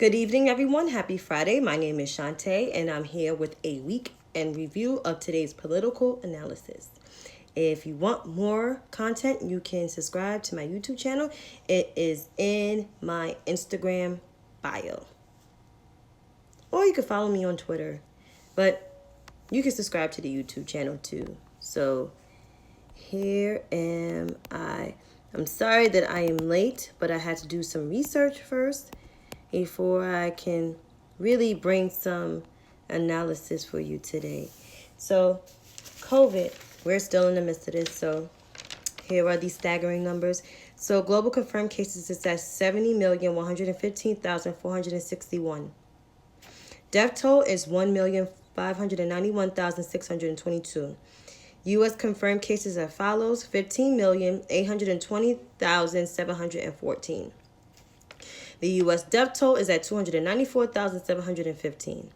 Good evening, everyone. Happy Friday. My name is Chantay, and I'm here with a week in review of today's political analysis. If you want more content, you can subscribe to my YouTube channel. It is in my Instagram bio. Or you can follow me on Twitter. But you can subscribe to the YouTube channel too. So here am I. I'm sorry that I am late, but I had to do some research first before I can really bring some analysis for you today. So, COVID, we're still in the midst of this. So, here are these staggering numbers. So, global confirmed cases is at 70,115,461. Death toll is 1,591,622. U.S. confirmed cases as follows: 15,820,714. The U.S. death toll is at 294,715.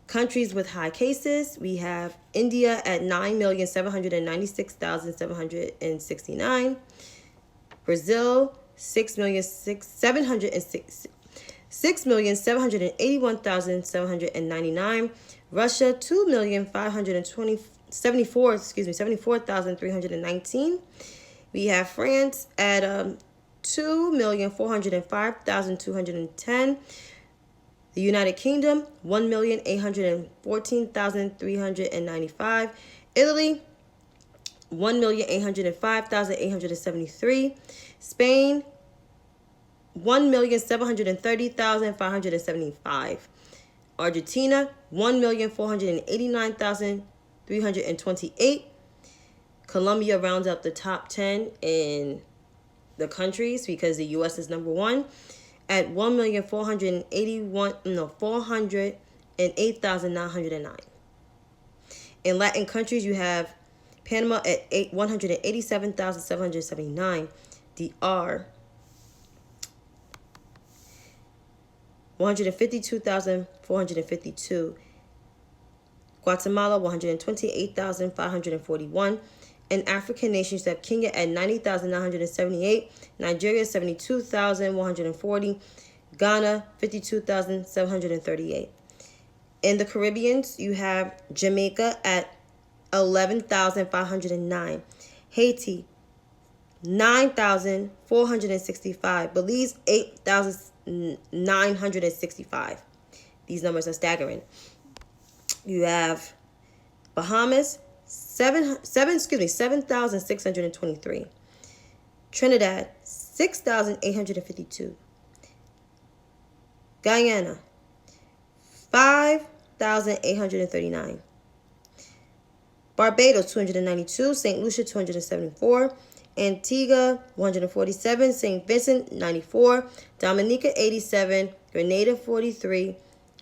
Countries with high cases, we have India at 9,796,769. Brazil, 6,781,799. Russia, 74,319. We have France at 2,405,210. The United Kingdom, 1,814,395. Italy, 1,805,873. Spain, 1,730,575. Argentina, 1,489,328. Colombia rounds up the top 10 in the countries because the U.S. is number one at 408,909. In Latin countries, you have Panama at 187,779. DR 152,452. Guatemala 128,541. And African nations have Kenya at 90,978, Nigeria 72,140, Ghana 52,738. In the Caribbeans, you have Jamaica at 11,509, Haiti 9,465, Belize 8,965. These numbers are staggering. You have Bahamas 7,623. Trinidad, 6,852. Guyana, 5,839. Barbados, 292. St. Lucia, 274. Antigua, 147. St. Vincent, 94. Dominica, 87. Grenada, 43.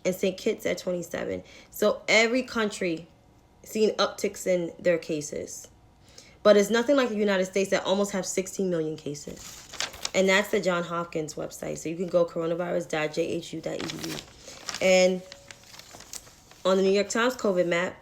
And St. Kitts at 27. So every country seen upticks in their cases. But it's nothing like the United States that almost have 16 million cases. And that's the Johns Hopkins website. So you can go coronavirus.jhu.edu. And on the New York Times COVID map,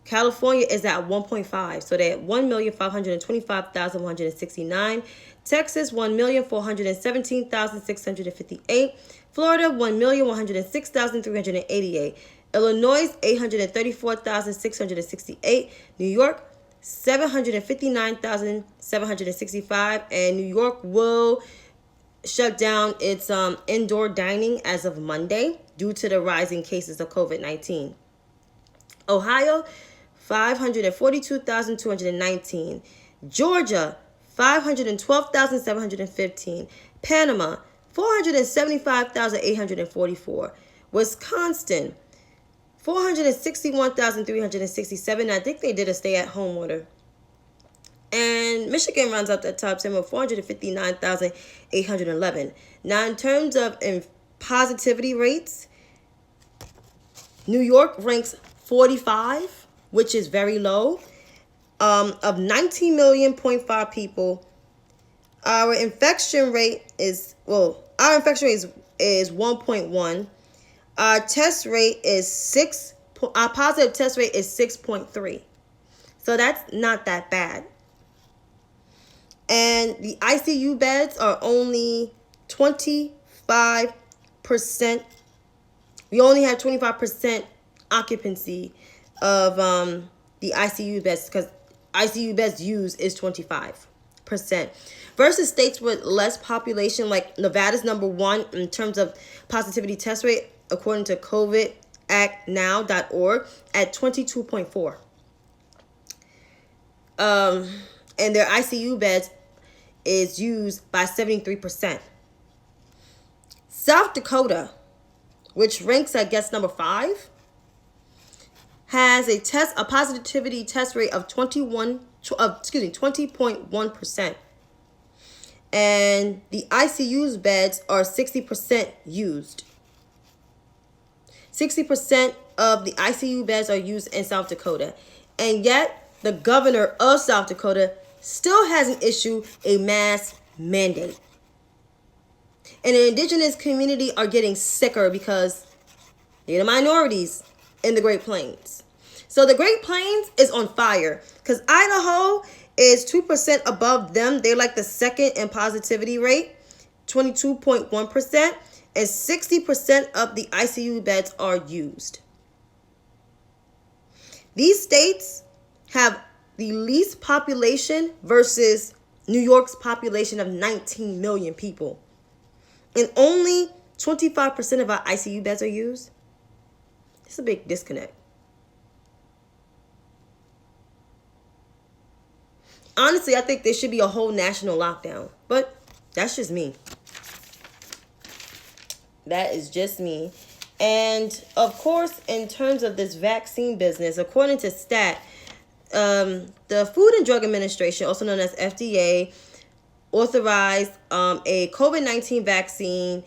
California is at 1.5. So they're at 1,525,169. Texas, 1,417,658. Florida, 1,106,388. Illinois, 834,668. New York, 759,765. And New York will shut down its indoor dining as of Monday due to the rising cases of COVID-19. Ohio, 542,219. Georgia, 512,715. Panama, 475,844. Wisconsin, 461,367. I think they did a stay-at-home order. And Michigan rounds out that top 10 with 459,811. Now, in terms of positivity rates, New York ranks 45, which is very low. Of 19 million, 0.5 people, our infection rate is 1.1. Our test rate is 6. Our positive test rate is 6.3. So that's not that bad. And the ICU beds are only 25%. We only have 25% occupancy of the ICU beds, because ICU beds used is 25%. Versus states with less population, like Nevada's number one in terms of positivity test rate, according to covidactnow.org, at 22.4. And their ICU beds is used by 73%. South Dakota, which ranks, I guess, number 5, has a positivity test rate of 20.1%. And the ICU's beds are 60% used. 60% of the ICU beds are used in South Dakota. And yet, the governor of South Dakota still hasn't issued a mask mandate. And the indigenous community are getting sicker because they're the minorities in the Great Plains. So the Great Plains is on fire because Idaho is 2% above them. They're like the second in positivity rate, 22.1%, and 60% of the ICU beds are used. These states have the least population versus New York's population of 19 million people. And only 25% of our ICU beds are used. It's a big disconnect. Honestly, I think there should be a whole national lockdown. But that's just me. That is just me. And of course, in terms of this vaccine business, according to STAT, the Food and Drug Administration, also known as FDA, authorized a COVID-19 vaccine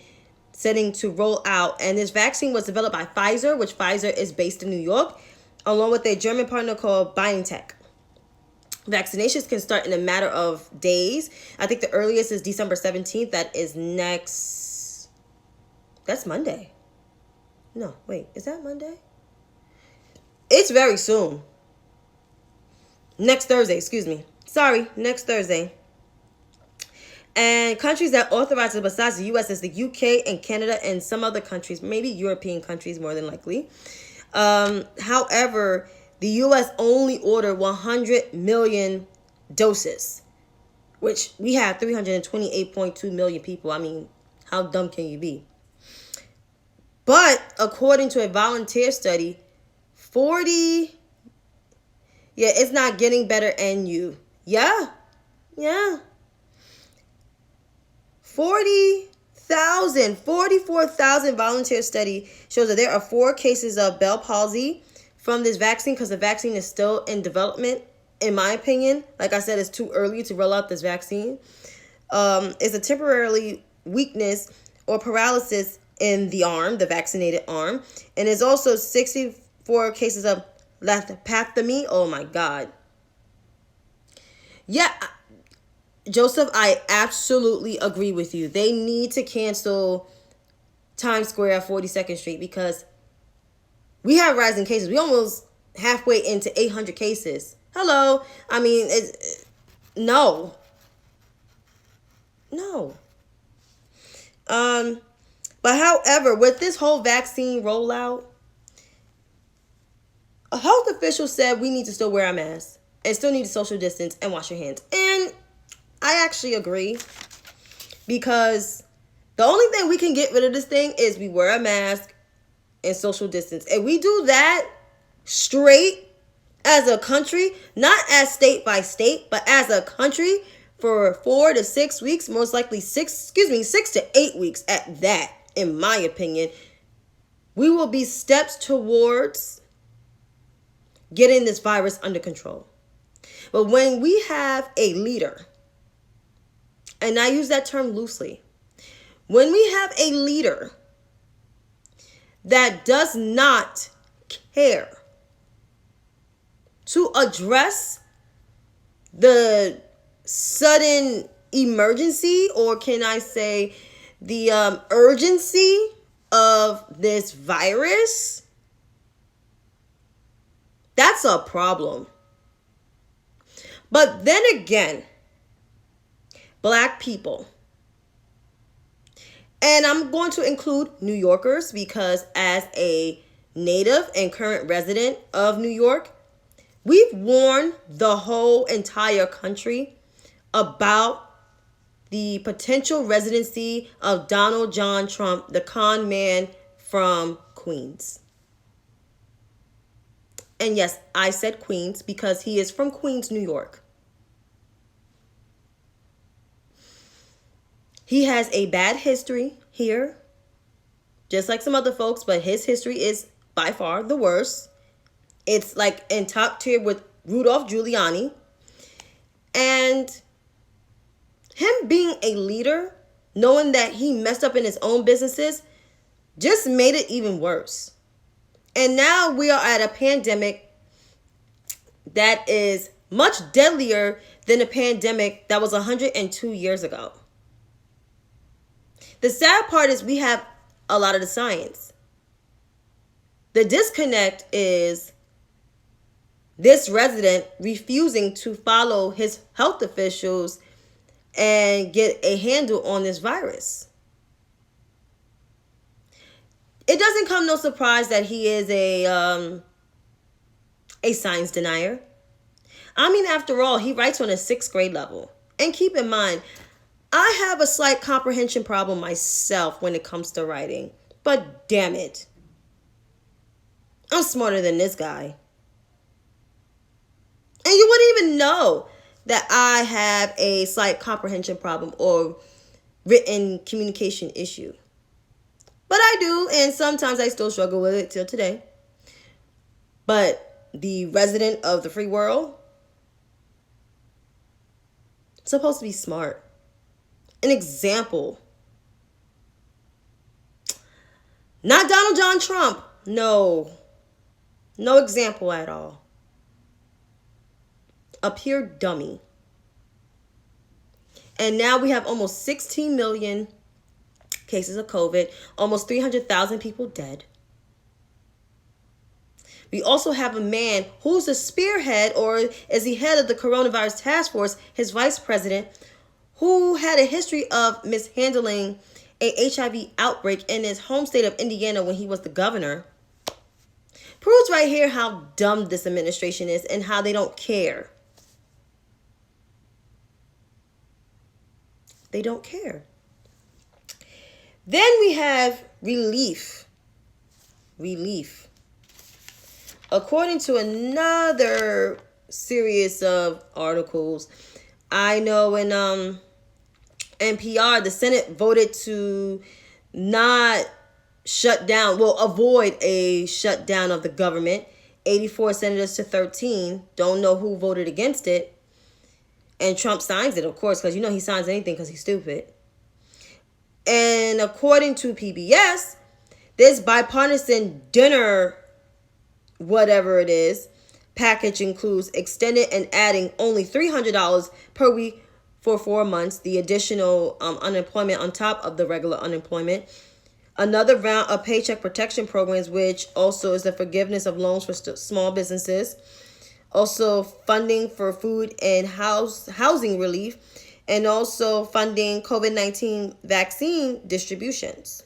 setting to roll out. And this vaccine was developed by Pfizer, which Pfizer is based in New York, along with a German partner called BioNTech. Vaccinations can start in a matter of days. I think the earliest is December 17th. That is next. That's Monday. No, wait. Is that Monday? It's very soon. Next Thursday, excuse me. Sorry, next Thursday. And countries that authorize it besides the U.S. is the U.K. and Canada and some other countries, maybe European countries more than likely. However, the U.S. only ordered 100 million doses, which we have 328.2 million people. I mean, how dumb can you be? But according to a volunteer study, it's not getting better and you. Yeah. 44,000 volunteer study shows that there are 4 cases of Bell palsy from this vaccine because the vaccine is still in development, in my opinion. Like I said, it's too early to roll out this vaccine. It's a temporary weakness or paralysis in the arm, the vaccinated arm. And there's also 64 cases of lethopathy. Oh my God. Yeah, Joseph, I absolutely agree with you. They need to cancel Times Square at 42nd Street because we have rising cases. We almost halfway into 800 cases. Hello. I mean, no. But however, with this whole vaccine rollout, a health official said we need to still wear our masks and still need to social distance and wash your hands. And I actually agree because the only thing we can get rid of this thing is we wear a mask and social distance. And we do that straight as a country, not as state by state, but as a country for 4 to 6 weeks, most likely 6 to 8 weeks at that, in my opinion, we will be steps towards getting this virus under control. But when we have a leader, and I use that term loosely, when we have a leader that does not care to address the sudden emergency, or can I say the urgency of this virus, that's a problem. But then again, Black people, And I'm going to include New Yorkers because as a native and current resident of New York, we've warned the whole entire country about the potential residency of Donald John Trump, the con man from Queens. And yes, I said Queens because he is from Queens, New York. He has a bad history here, just like some other folks, but his history is by far the worst. It's like in top tier with Rudolph Giuliani. And him being a leader, knowing that he messed up in his own businesses, just made it even worse. And now we are at a pandemic that is much deadlier than the pandemic that was 102 years ago. The sad part is we have a lot of the science. The disconnect is this resident refusing to follow his health officials and get a handle on this virus. It doesn't come no surprise that he is a science denier. I mean, after all, he writes on a 6th grade level. And keep in mind, I have a slight comprehension problem myself when it comes to writing. But damn it, I'm smarter than this guy. And you wouldn't even know that I have a slight comprehension problem or written communication issue. But I do, and sometimes I still struggle with it till today. But the resident of the free world, supposed to be smart. An example. Not Donald John Trump. No. No example at all. A pure dummy. And now we have almost 16 million cases of COVID, almost 300,000 people dead. We also have a man who's the spearhead or is the head of the coronavirus task force, his vice president, who had a history of mishandling a HIV outbreak in his home state of Indiana when he was the governor. Proves right here how dumb this administration is and how they don't care. They don't care. Then we have relief. Relief. According to another series of articles, I know in NPR, the Senate voted to not shut down, avoid a shutdown of the government. 84 senators to 13. Don't know who voted against it. And Trump signs it, of course, because you know he signs anything because he's stupid. And according to PBS, this bipartisan dinner, whatever it is, package includes extended and adding only $300 per week for 4 months, the additional unemployment on top of the regular unemployment, another round of paycheck protection programs, which also is the forgiveness of loans for small businesses, also funding for food and housing relief, and also funding COVID-19 vaccine distributions.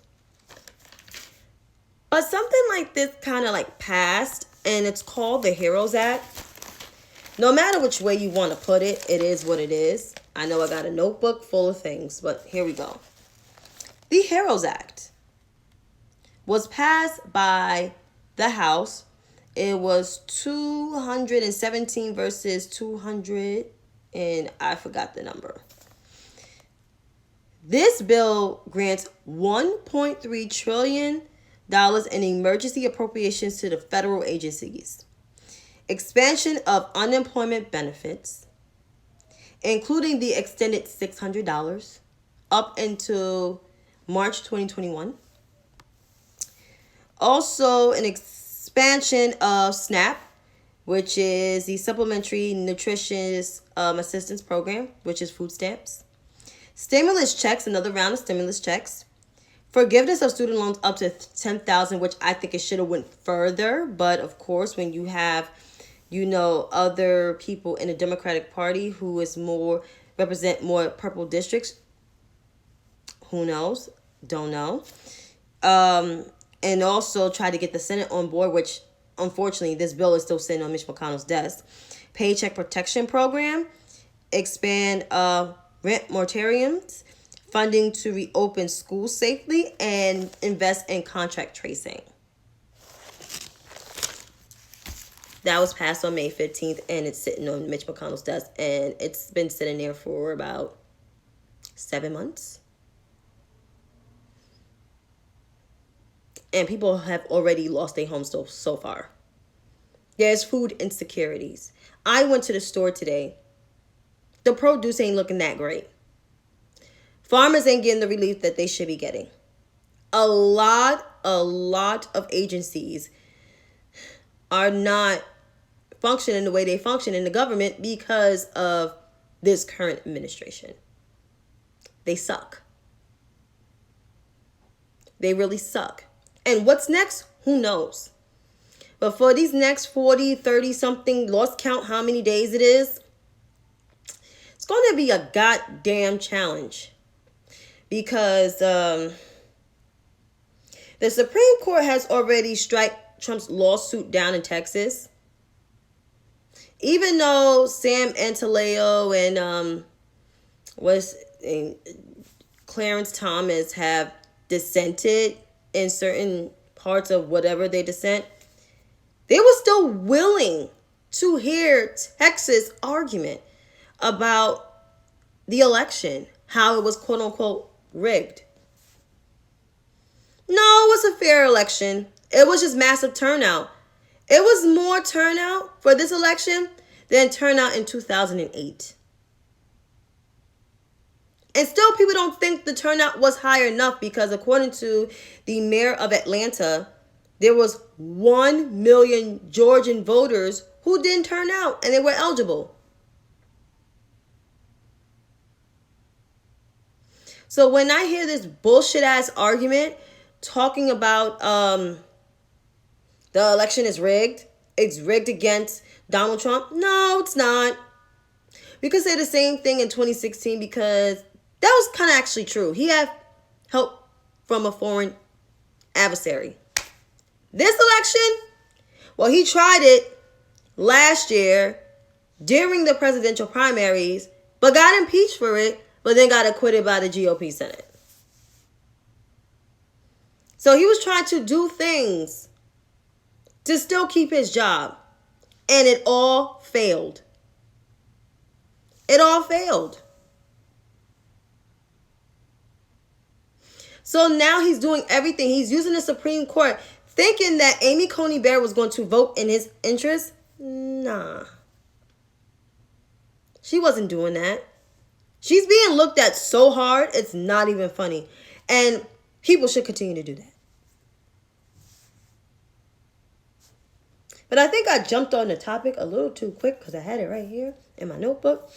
But something like this kind of like passed, and it's called the HEROES Act. No matter which way you want to put it, it is what it is. I know I got a notebook full of things, but here we go. The HEROES Act was passed by the House. It was 217 versus 200, and I forgot the number. This bill grants $1.3 trillion in emergency appropriations to the federal agencies, expansion of unemployment benefits, including the extended $600 up until March 2021. Also, an expansion of SNAP, which is the Supplementary Nutritious Assistance Program, which is food stamps. Stimulus checks, another round of stimulus checks. Forgiveness of student loans up to $10,000, which I think it should have went further. But of course, when you have, other people in the Democratic Party who is represent more purple districts, who knows? Don't know. And also try to get the Senate on board, which unfortunately this bill is still sitting on Mitch McConnell's desk. Paycheck protection program, expand rent moratoriums, funding to reopen schools safely, and invest in contract tracing. That was passed on May 15th, and it's sitting on Mitch McConnell's desk, and it's been sitting there for about 7 months. And people have already lost their homes so far. There's food insecurities. I went to the store today. The produce ain't looking that great. Farmers ain't getting the relief that they should be getting. A lot of agencies are not functioning the way they function in the government because of this current administration. They suck. They really suck. And what's next? Who knows? But for these next 40, 30 something, lost count how many days it is, it's going to be a goddamn challenge. Because the Supreme Court has already struck Trump's lawsuit down in Texas. Even though Sam Antaleo and Clarence Thomas have dissented in certain parts of whatever they dissent, they were still willing to hear Texas' argument about the election, how it was quote unquote rigged. No, it was a fair election. It was just massive turnout. It was more turnout for this election than turnout in 2008. And still people don't think the turnout was high enough because according to the mayor of Atlanta, there was 1 million Georgian voters who didn't turn out and they were eligible. So when I hear this bullshit ass argument talking about the election is rigged, it's rigged against Donald Trump. No, it's not. We could say the same thing in 2016 because that was kind of actually true. He had help from a foreign adversary. This election, well, he tried it last year during the presidential primaries, but got impeached for it, but then got acquitted by the GOP Senate. So he was trying to do things to still keep his job, and it all failed. It all failed. So now he's doing everything. He's using the Supreme Court, thinking that Amy Coney Barrett was going to vote in his interest. Nah. She wasn't doing that. She's being looked at so hard, it's not even funny. And people should continue to do that. But I think I jumped on the topic a little too quick because I had it right here in my notebook.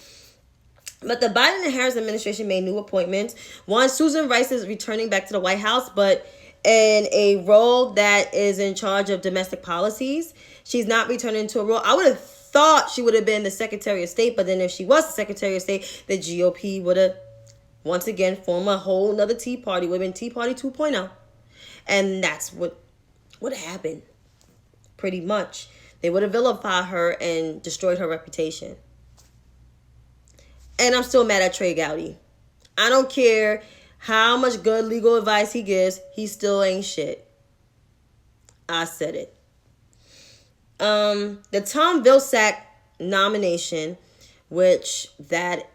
But the Biden and Harris administration made new appointments. One, Susan Rice is returning back to the White House, but in a role that is in charge of domestic policies. She's not returning to a role. I would have thought she would have been the Secretary of State, but then if she was the Secretary of State, the GOP would have once again formed a whole nother Tea Party. Would have been Tea Party 2.0. And that's what happened. Pretty much. They would have vilified her and destroyed her reputation. And I'm still mad at Trey Gowdy. I don't care how much good legal advice he gives. He still ain't shit. I said it. The Tom Vilsack nomination, which that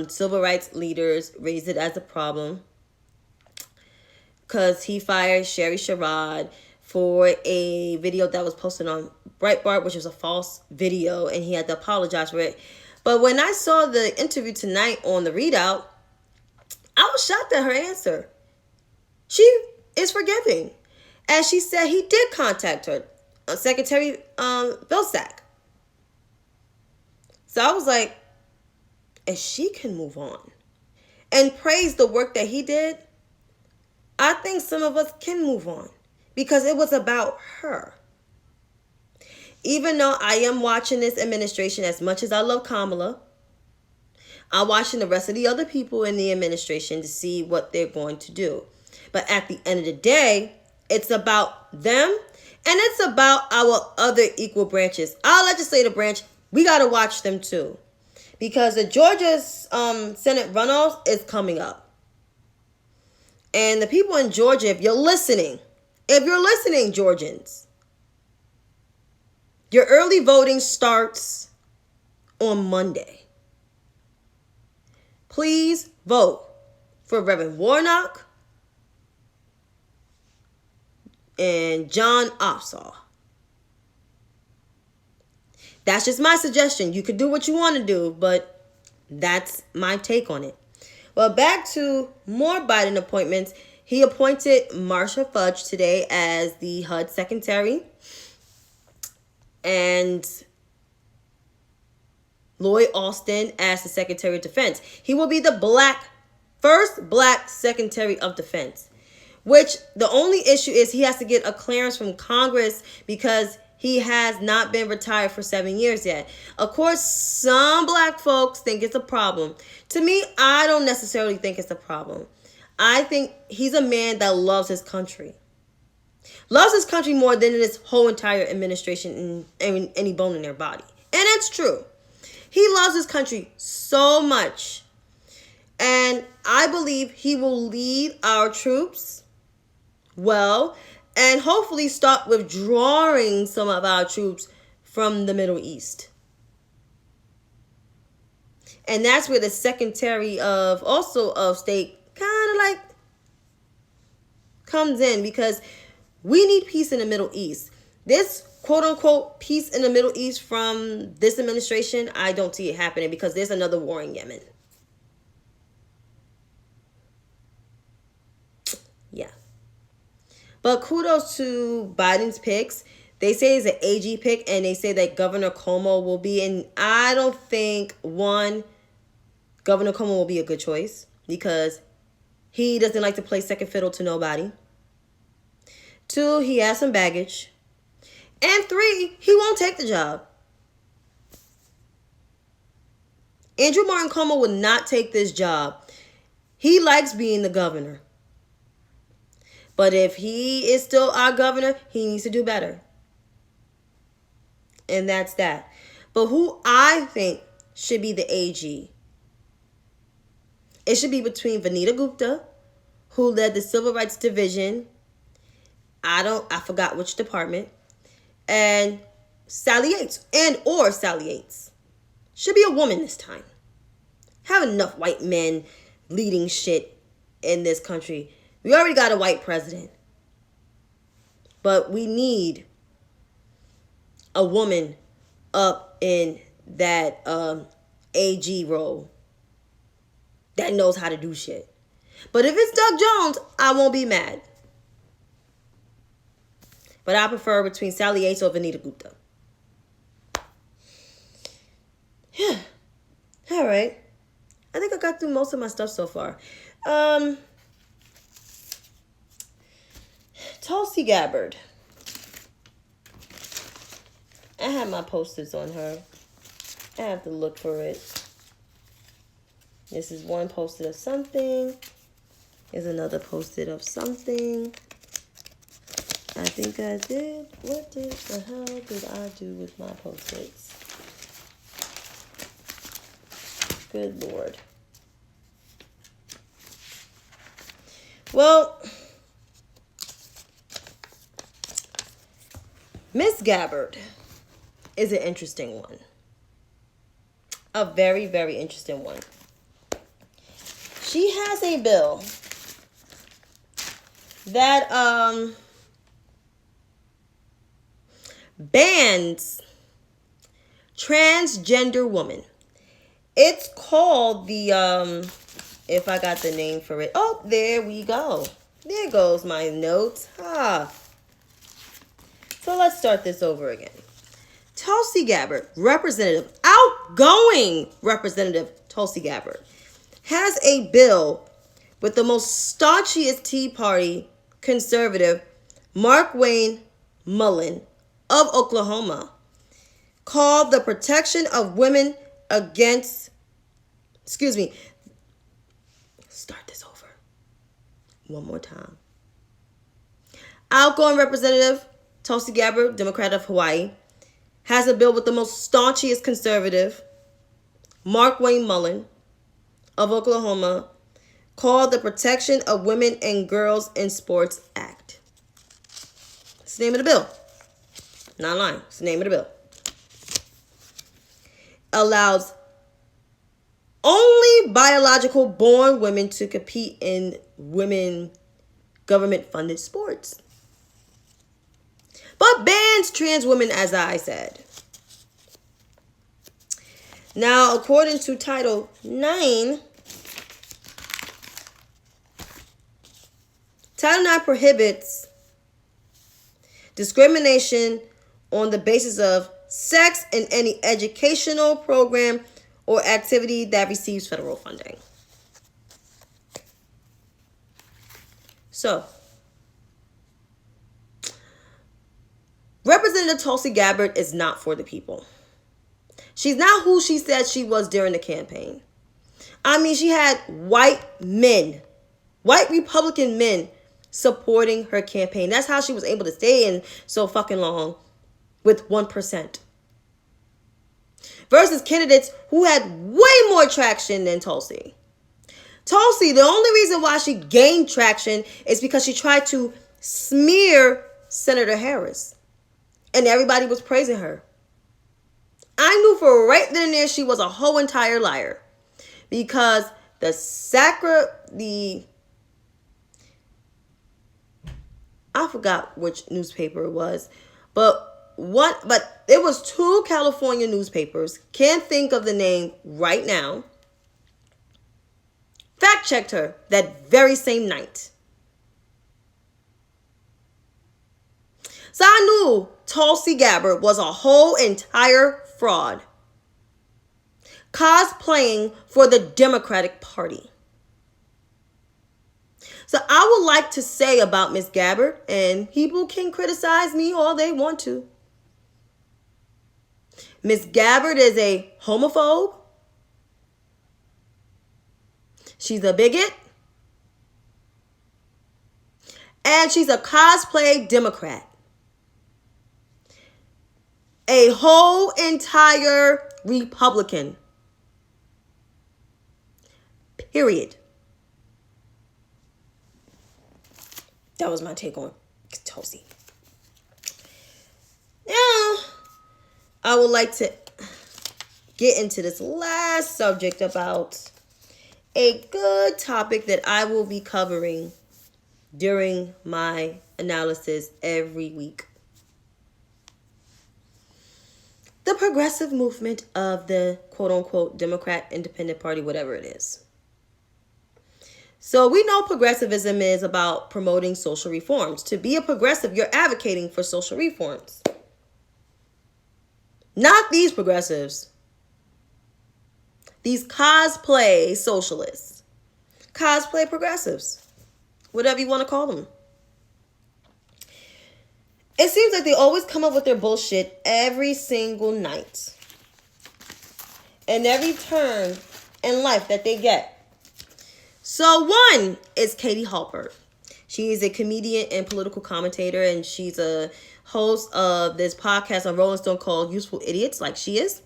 civil rights leaders raised it as a problem because he fired Sherry Sherrod for a video that was posted on Breitbart, which was a false video, and he had to apologize for it. But when I saw the interview tonight on the readout, I was shocked at her answer. She is forgiving. And she said he did contact her, Secretary Vilsack. So I was like, if she can move on and praise the work that he did, I think some of us can move on because it was about her. Even though I am watching this administration as much as I love Kamala, I'm watching the rest of the other people in the administration to see what they're going to do. But at the end of the day, it's about them and it's about our other equal branches. Our legislative branch, we got to watch them too. Because the Georgia's Senate runoffs is coming up. And the people in Georgia, if you're listening, Georgians, your early voting starts on Monday. Please vote for Reverend Warnock and John Ossoff. That's just my suggestion. You could do what you want to do, but that's my take on it. Well, back to more Biden appointments. He appointed Marsha Fudge today as the HUD secretary. And Lloyd Austin as the Secretary of Defense. He will be the first black Secretary of Defense. Which the only issue is he has to get a clearance from Congress because he has not been retired for 7 years yet. Of course, some black folks think it's a problem. To me, I don't necessarily think it's a problem. I think he's a man that loves his country. Loves his country more than his whole entire administration and any bone in their body. And it's true. He loves his country so much. And I believe he will lead our troops well and hopefully start withdrawing some of our troops from the Middle East. And that's where the Secretary of State kind of like comes in, because we need peace in the Middle East. This quote unquote peace in the Middle East from this administration, I don't see it happening because there's another war in Yemen. Yeah. But kudos to Biden's picks. They say it's an AG pick, and they say that Governor Cuomo will be. And I don't think, one, Governor Cuomo will be a good choice because he doesn't like to play second fiddle to nobody. Two, he has some baggage. And three, he won't take the job. Andrew Martin Cuomo will not take this job. He likes being the governor. But if he is still our governor, he needs to do better. And that's that. But who I think should be the AG, it should be between Vanita Gupta, who led the Civil Rights Division. I forgot which department. And Sally Yates. Sally Yates. Should be a woman this time. Have enough white men leading shit in this country. We already got a white president. But we need a woman up in that AG role that knows how to do shit. But if it's Doug Jones, I won't be mad. But I prefer between Sally Yates or Vanita Gupta. Yeah. All right. I think I got through most of my stuff so far. Tulsi Gabbard. I have my posters on her. I have to look for it. This is one posted of something. Here's another posted of something. I think I did. What the hell did I do with my post-its? Good Lord. Well, Miss Gabbard is an interesting one. A very, very interesting one. She has a bill that bans transgender women. It's called the if I got the name for it. Oh, there we go. There goes my notes. So let's start this over again. Tulsi Gabbard, outgoing Representative Tulsi Gabbard, has a bill with the most staunchiest Tea Party conservative, Markwayne Mullin of Oklahoma, called the Protection of Women Against, one more time. Outgoing Representative Tulsi Gabbard, Democrat of Hawaii, has a bill with the most staunchiest conservative, Mark Wayne Mullen of Oklahoma, called the Protection of Women and Girls in Sports Act. It's the name of the bill. Not lying. It's the name of the bill. Allows only biological born women to compete in women government-funded sports, but bans trans women, as I said. Now, according to Title IX, Title IX prohibits discrimination on the basis of sex in any educational program or activity that receives federal funding. So, Representative Tulsi Gabbard is not for the people. She's not who she said she was during the campaign. I mean, she had white Republican men supporting her campaign. That's how she was able to stay in so fucking long with 1%. Versus candidates who had way more traction than Tulsi. Tulsi, the only reason why she gained traction is because she tried to smear Senator Harris. And everybody was praising her. I knew for right then and there she was a whole entire liar. Because I forgot which newspaper it was, but it was 2 California newspapers. Can't think of the name right now. Fact checked her that very same night. So I knew Tulsi Gabbard was a whole entire fraud, cosplaying for the Democratic Party. So I would like to say about Miss Gabbard, and people can criticize me all they want to. Miss Gabbard is a homophobe. She's a bigot. And she's a cosplay Democrat. A whole entire Republican. Period. That was my take on Tulsi. Now, I would like to get into this last subject about a good topic that I will be covering during my analysis every week. The progressive movement of the quote-unquote Democrat Independent Party, whatever it is. So we know progressivism is about promoting social reforms. To be a progressive, you're advocating for social reforms. Not these progressives. These cosplay socialists. Cosplay progressives. Whatever you want to call them. It seems like they always come up with their bullshit every single night. And every turn in life that they get. So one is Katie Halpert. She is a comedian and political commentator, and she's a host of this podcast on Rolling Stone called Useful Idiots, like she is.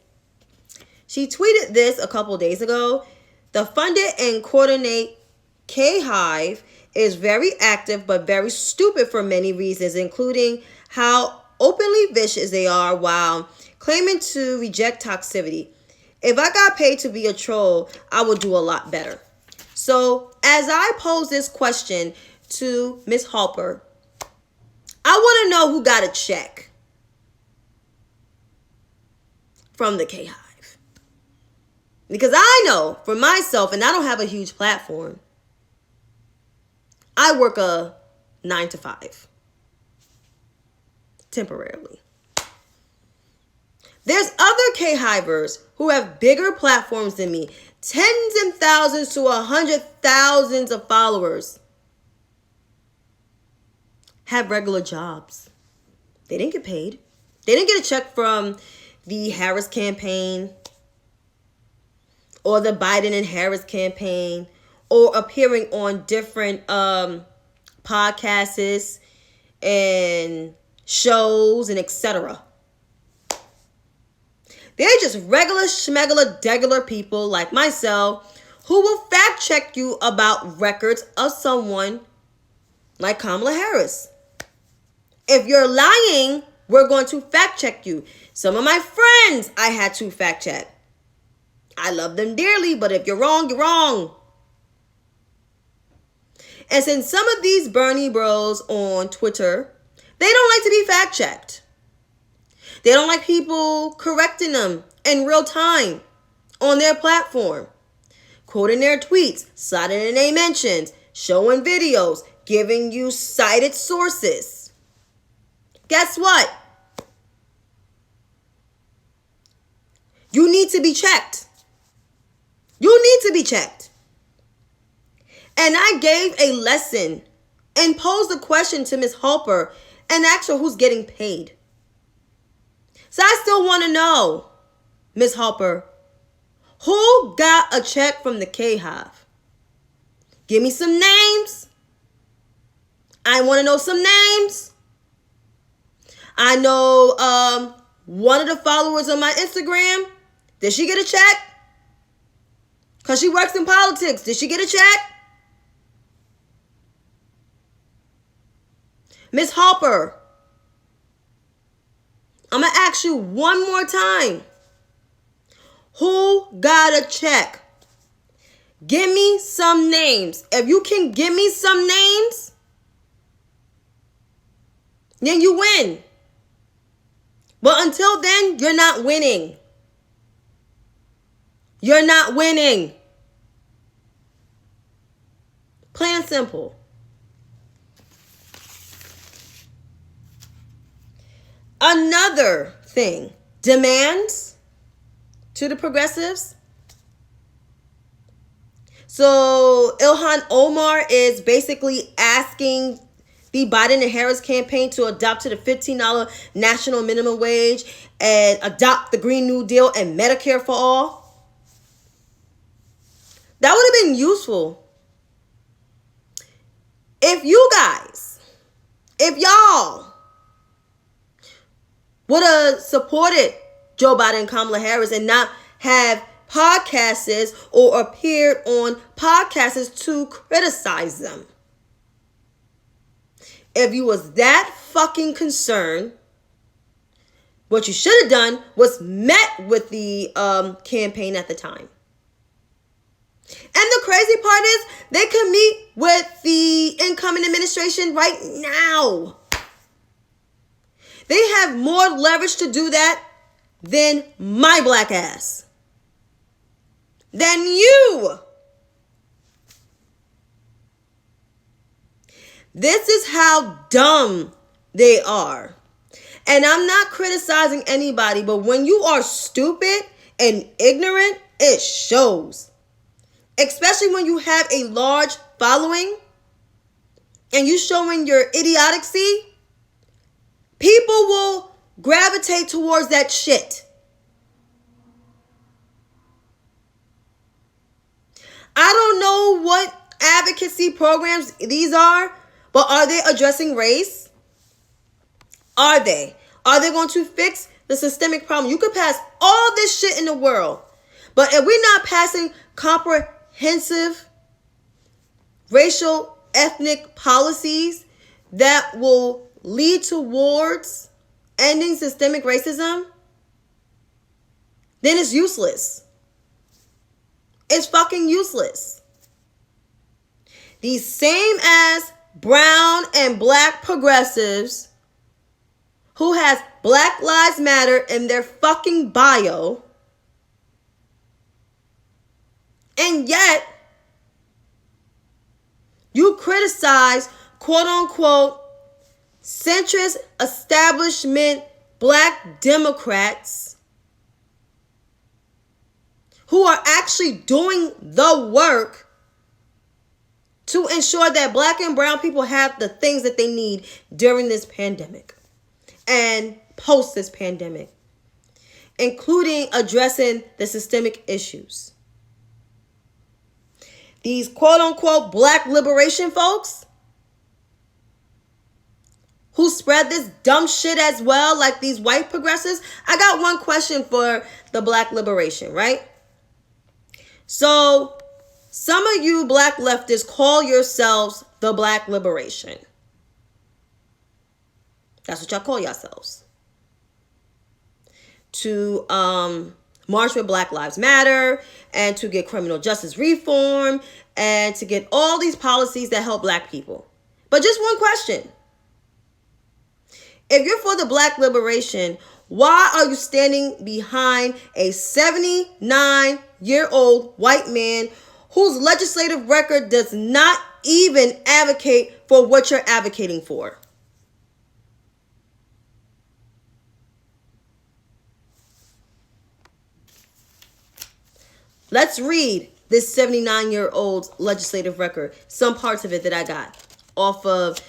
She tweeted this a couple days ago. The funded and coordinate K-Hive is very active but very stupid for many reasons, including how openly vicious they are while claiming to reject toxicity. If I got paid to be a troll, I would do a lot better. So as I pose this question to Miss Halpert, I want to know who got a check from the K-Hive. Because I know for myself, and I don't have a huge platform, I work a 9 to 5. Temporarily. There's other K-Hivers who have bigger platforms than me. Tens and thousands to 100,000s of followers. Have regular jobs. They didn't get paid. They didn't get a check from the Harris campaign or the Biden and Harris campaign or appearing on different podcasts and shows and etc. They're just regular schmegular degular people like myself who will fact check you about records of someone like Kamala Harris. If you're lying, we're going to fact check you. Some of my friends I had to fact check. I love them dearly, but if you're wrong, you're wrong. And since some of these Bernie bros on Twitter, they don't like to be fact checked. They don't like people correcting them in real time on their platform, quoting their tweets, citing in their mentions, showing videos, giving you cited sources. Guess what? You need to be checked. You need to be checked. And I gave a lesson and posed a question to Ms. Halpert and asked her who's getting paid. So I still want to know, Ms. Halpert, who got a check from the K-Hive? Give me some names. I want to know some names. I know one of the followers on my Instagram, did she get a check? Because she works in politics. Did she get a check? Ms. Halpert, I'm going to ask you one more time. Who got a check? Give me some names. If you can give me some names, then you win. But until then, you're not winning. You're not winning. Plain and simple. Another thing, demands to the progressives. So Ilhan Omar is basically asking the Biden and Harris campaign to adopt to the $15 national minimum wage and adopt the Green New Deal and Medicare for all. That would have been useful. If you guys, if y'all would have supported Joe Biden and Kamala Harris and not have podcasts or appeared on podcasts to criticize them. If you was that fucking concerned, what you should have done was met with the campaign at the time. And the crazy part is they could meet with the incoming administration right now. They have more leverage to do that than my black ass. Than you. This is how dumb they are. And I'm not criticizing anybody, but when you are stupid and ignorant, it shows. Especially when you have a large following and you showing your idiocy. People will gravitate towards that shit. I don't know what advocacy programs these are, but are they addressing race? Are they? Are they going to fix the systemic problem? You could pass all this shit in the world, but if we're not passing comprehensive racial, ethnic policies that will lead towards ending systemic racism, then it's useless. It's fucking useless. These same as brown and black progressives who has Black Lives Matter in their fucking bio, and yet you criticize quote unquote centrist establishment black Democrats who are actually doing the work to ensure that black and brown people have the things that they need during this pandemic and post this pandemic, including addressing the systemic issues. These quote unquote black liberation folks, who spread this dumb shit as well, like these white progressives, I got one question for the black liberation, right? So some of you black leftists call yourselves the black liberation. That's what y'all call yourselves. To march with Black Lives Matter and to get criminal justice reform and to get all these policies that help black people. But just one question. If you're for the black liberation, why are you standing behind a 79-year-old white man whose legislative record does not even advocate for what you're advocating for? Let's read this 79-year-old legislative record, some parts of it that I got off of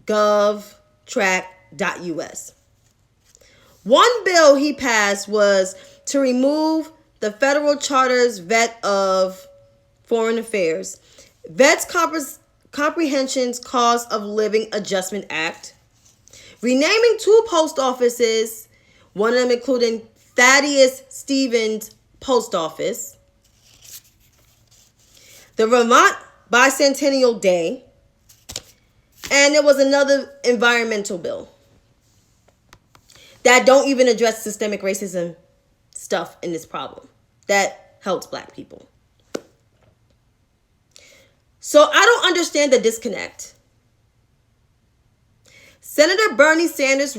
govtrack.us. One bill he passed was to remove the federal charter's vet of foreign affairs, Vets Comprehension's Cost of Living Adjustment Act, renaming 2 post offices, one of them including Thaddeus Stevens Post Office, the Vermont Bicentennial Day, and there was another environmental bill that don't even address systemic racism stuff in this problem that helps black people. So I don't understand the disconnect. Senator Bernie Sanders'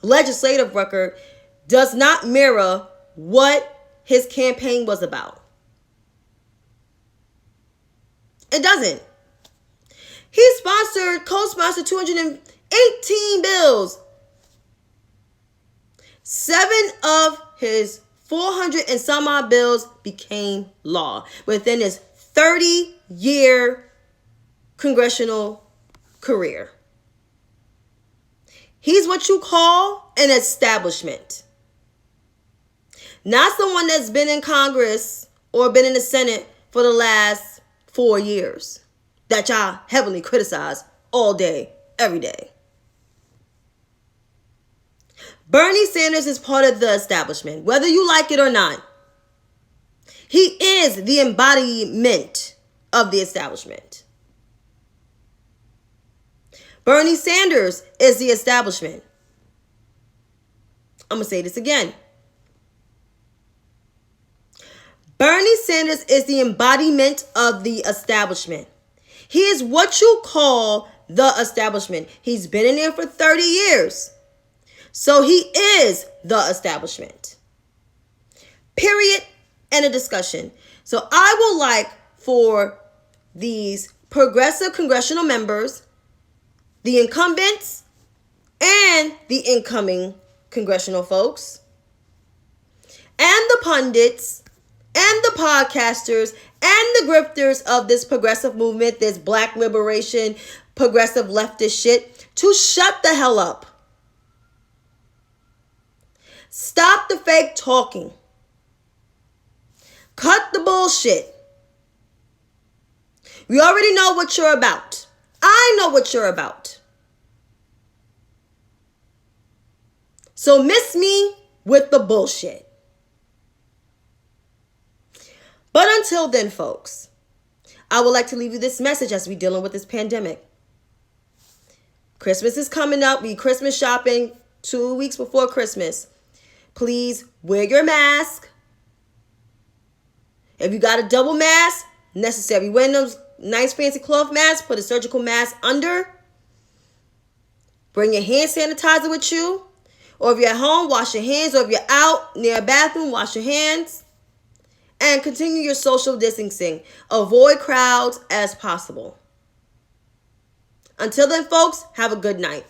legislative record, does not mirror what his campaign was about. It doesn't. He co-sponsored 218 bills. 7 of his 400 and some odd bills became law within his 30-year congressional career. He's what you call an establishment. Not someone that's been in Congress or been in the Senate for the last 4 years that y'all heavily criticize all day, every day. Bernie Sanders is part of the establishment, whether you like it or not. He is the embodiment of the establishment. Bernie Sanders is the establishment. I'm going to say this again. Bernie Sanders is the embodiment of the establishment. He is what you call the establishment. He's been in there for 30 years. So he is the establishment. Period. And a discussion. So I would like for these progressive congressional members, the incumbents, and the incoming congressional folks, and the pundits, and the podcasters, and the grifters of this progressive movement, this black liberation, progressive leftist shit, to shut the hell up. Stop the fake talking. Cut the bullshit. We already know what you're about. I know what you're about. So miss me with the bullshit. But until then, folks, I would like to leave you this message as we're dealing with this pandemic. Christmas is coming up. We Christmas shopping 2 weeks before Christmas. Please wear your mask. If you got a double mask, necessary. Wearing those nice fancy cloth masks, put a surgical mask under. Bring your hand sanitizer with you. Or if you're at home, wash your hands. Or if you're out near a bathroom, wash your hands. And continue your social distancing. Avoid crowds as possible. Until then, folks, have a good night.